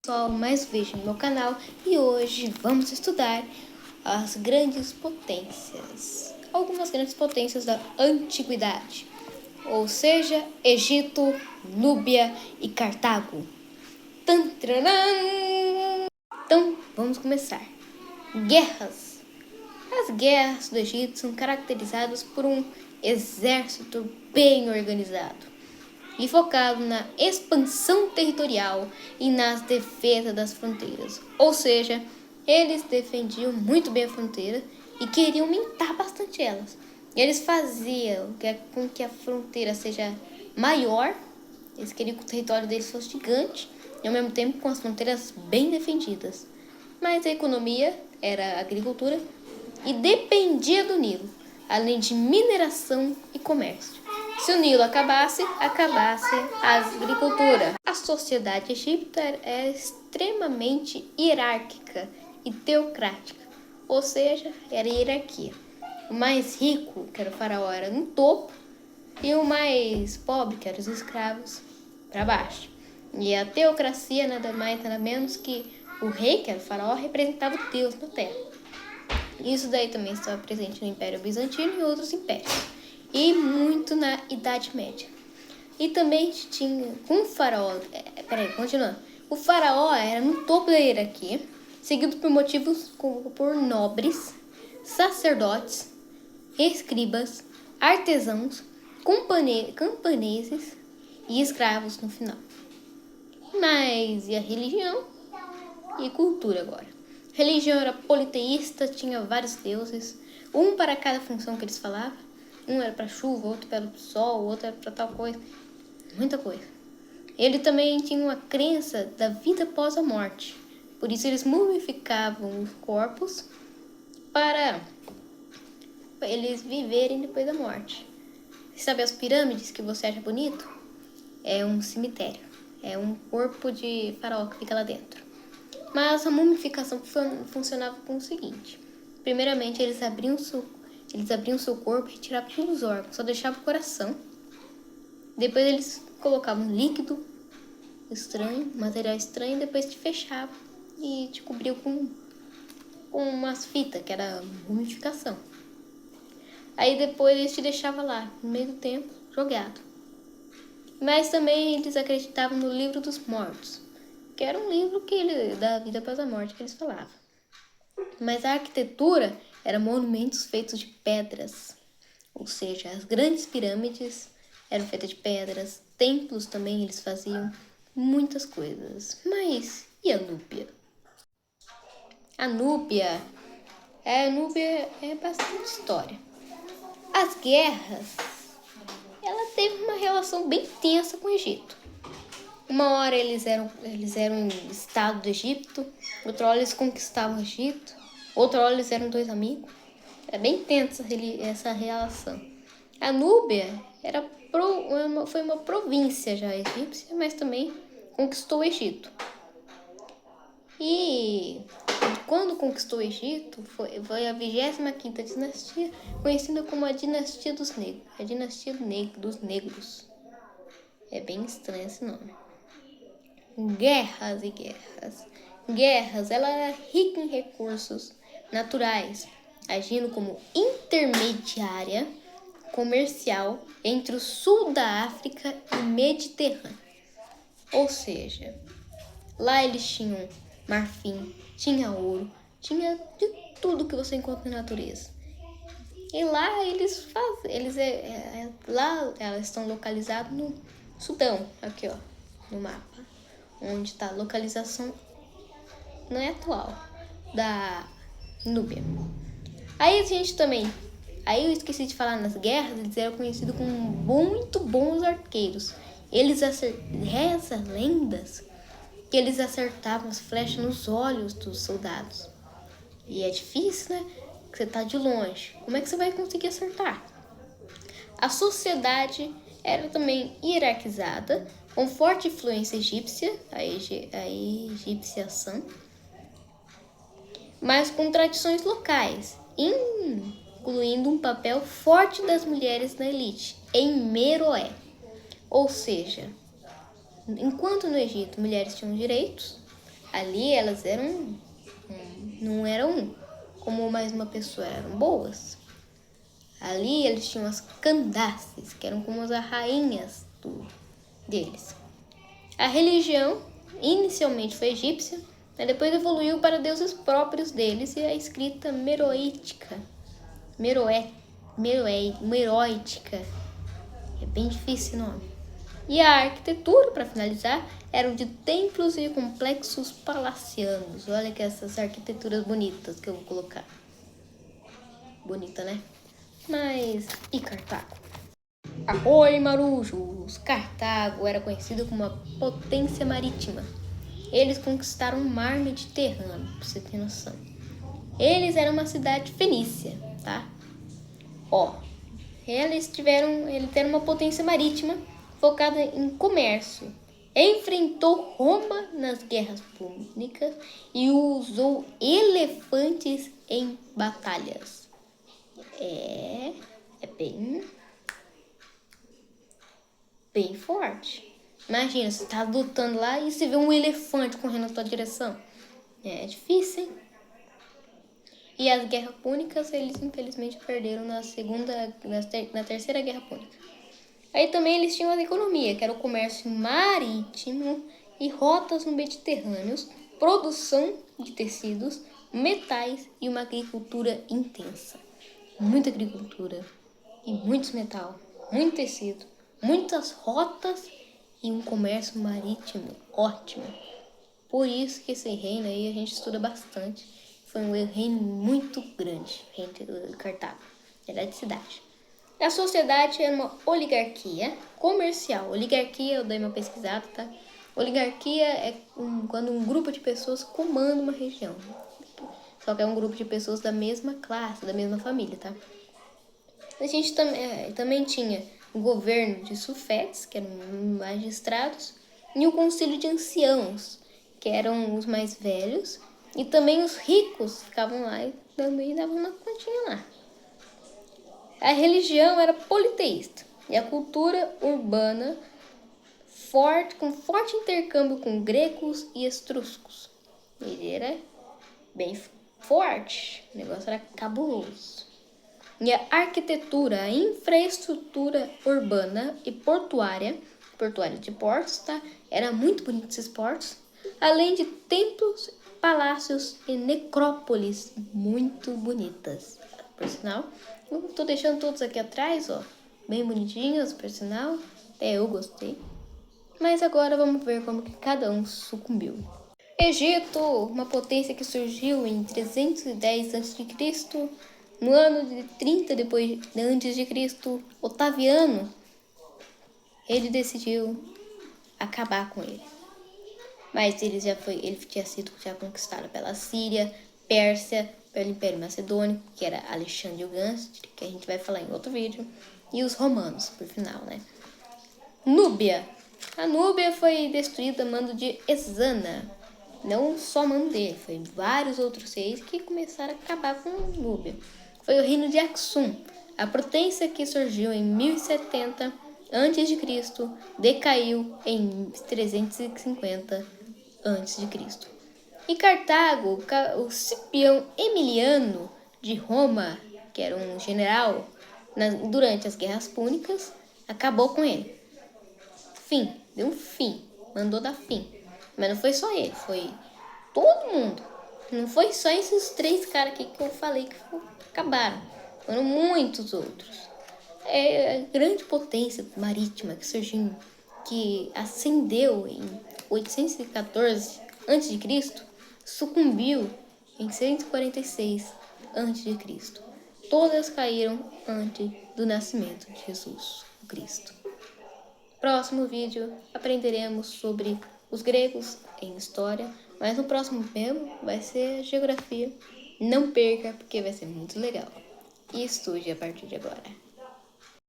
pessoal, mais um vídeo no meu canal e hoje vamos estudar as grandes potências, algumas grandes potências da antiguidade, ou seja, Egito, Núbia e Cartago. Então, vamos começar. Guerras. As guerras do Egito são caracterizadas por um exército bem organizado e focado na expansão territorial e nas defesas das fronteiras. Ou seja, eles defendiam muito bem a fronteira e queriam aumentar bastante elas. Eles faziam com que a fronteira seja maior, eles queriam que o território deles fosse gigante e ao mesmo tempo com as fronteiras bem defendidas. Mas a economia era a agricultura e dependia do Nilo, além de mineração e comércio. Se o Nilo acabasse a agricultura. A sociedade egípcia era extremamente hierárquica e teocrática, ou seja, era hierarquia. O mais rico, que era o faraó, era no topo, e o mais pobre, que eram os escravos, para baixo. E a teocracia nada mais nada menos que o rei, que era o faraó, representava o Deus na terra. Isso daí também estava presente no Império Bizantino e outros impérios. E muito na Idade Média. E também tinha um faraó. Continuando. O faraó era no topo da hierarquia, seguido por motivos como por nobres, sacerdotes, escribas, artesãos, camponeses e escravos no final. Mas e a religião e cultura agora? A religião era politeísta, tinha vários deuses, um para cada função que eles falavam. Um era para chuva, outro para o sol, outro era para tal coisa. Muita coisa. Ele também tinha uma crença da vida após a morte. Por isso eles mumificavam os corpos para eles viverem depois da morte. Sabe as pirâmides que você acha bonito? É um cemitério. É um corpo de faraó que fica lá dentro. Mas a mumificação funcionava com o seguinte. Primeiramente, eles abriam seu corpo e retiravam todos os órgãos, só deixavam o coração. Depois eles colocavam líquido estranho, material estranho, e depois te fechavam e te cobriam com umas fitas, que era mumificação. Aí depois eles te deixavam lá, no meio do tempo, jogado. Mas também eles acreditavam no livro dos mortos, que era um livro da vida após a morte que eles falavam. Mas a arquitetura eram monumentos feitos de pedras, ou seja, as grandes pirâmides eram feitas de pedras, templos também eles faziam muitas coisas. Mas e a Núbia? A Núbia é bastante história. As guerras, ela teve uma relação bem tensa com o Egito. Uma hora eles eram um estado do Egito, outra hora eles conquistavam o Egito, outra hora eles eram dois amigos. Era bem tensa essa relação. A Núbia foi uma província já egípcia, mas também conquistou o Egito. E quando conquistou o Egito, foi a 25ª dinastia, conhecida como a Dinastia dos Negros. A Dinastia dos Negros. É bem estranho esse nome. Guerras e guerras. Guerras, ela era rica em recursos naturais, agindo como intermediária comercial entre o sul da África e o Mediterrâneo. Ou seja, lá eles tinham marfim, tinha ouro, tinha de tudo que você encontra na natureza. E lá lá elas estão localizadas no Sudão, aqui ó, no mapa, onde está a localização não é atual da Núbia. Aí eu esqueci de falar, nas guerras eles eram conhecidos como muito bons arqueiros. Reza lendas que eles acertavam as flechas nos olhos dos soldados. E é difícil, né? Que você tá de longe. Como é que você vai conseguir acertar? A sociedade era também hierarquizada, com forte influência egípcia, a egipciação, mas com tradições locais, incluindo um papel forte das mulheres na elite, em Meroé. Ou seja, enquanto no Egito mulheres tinham direitos, Ali elas não eram como mais uma pessoa, eram boas. Ali eles tinham as Candaces, que eram como as rainhas deles. A religião inicialmente foi egípcia, mas depois evoluiu para deuses próprios deles e a escrita meroítica. Meroítica. É bem difícil esse nome. E a arquitetura, para finalizar, eram de templos e complexos palacianos. Olha que essas arquiteturas bonitas que eu vou colocar. Bonita, né? Mas e Cartago? Arroi, marujos! Cartago era conhecido como uma potência marítima. Eles conquistaram o mar Mediterrâneo, pra você ter noção. Eles eram uma cidade fenícia, tá? Eles eram uma potência marítima focada em comércio. Enfrentou Roma nas guerras púnicas e usou elefantes em batalhas. É bem forte. Imagina, você tá lutando lá e você vê um elefante correndo na sua direção. É difícil, hein? E as guerras púnicas, eles infelizmente perderam na terceira guerra púnica. Aí também eles tinham a economia, que era o comércio marítimo e rotas no Mediterrâneo, produção de tecidos, metais e uma agricultura intensa. Muita agricultura e muitos metal, muito tecido, muitas rotas e um comércio marítimo ótimo. Por isso que esse reino aí a gente estuda bastante. Foi um reino muito grande, reino de Cartago. Era de cidade. A sociedade era uma oligarquia comercial. Oligarquia, eu dei uma pesquisada, tá? Oligarquia é quando um grupo de pessoas comanda uma região. Só que é um grupo de pessoas da mesma classe, da mesma família, tá? A gente também tinha o governo de sufetes, que eram magistrados, e o conselho de anciãos, que eram os mais velhos, e também os ricos ficavam lá e também davam uma continha lá. A religião era politeísta e a cultura urbana com forte intercâmbio com gregos e etruscos. Ele era bem forte, o negócio era cabuloso. E a arquitetura, a infraestrutura urbana e portuária de portos, tá? Era muito bonito esses portos, além de templos, palácios e necrópolis muito bonitas. Por sinal, eu tô deixando todos aqui atrás, ó, bem bonitinhos, por sinal. Eu gostei. Mas agora vamos ver como que cada um sucumbiu. Egito, uma potência que surgiu em 310 a.C., no ano de 30 depois antes de Cristo, Otaviano, ele decidiu acabar com ele. Mas ele tinha sido conquistado pela Síria, Pérsia, pelo Império Macedônico, que era Alexandre o Grande, que a gente vai falar em outro vídeo, e os romanos, por final, né? Núbia. A Núbia foi destruída a mando de Ezana. Não só mando dele, foi vários outros reis que começaram a acabar com a Núbia. Foi o reino de Aksum, a potência que surgiu em 1070 a.C., decaiu em 350 a.C. E Cartago, o Cipião Emiliano de Roma, que era um general durante as guerras púnicas, acabou com ele. Deu um fim, mandou dar fim. Mas não foi só ele, foi todo mundo. Não foi só esses 3 caras aqui que eu falei que acabaram. Foram muitos outros. É a grande potência marítima que surgiu, que ascendeu em 814 a.C., sucumbiu em 146 a.C. Todas caíram antes do nascimento de Jesus, o Cristo. Próximo vídeo aprenderemos sobre os gregos em história, mas no próximo mesmo vai ser geografia. Não perca, porque vai ser muito legal. E estude a partir de agora.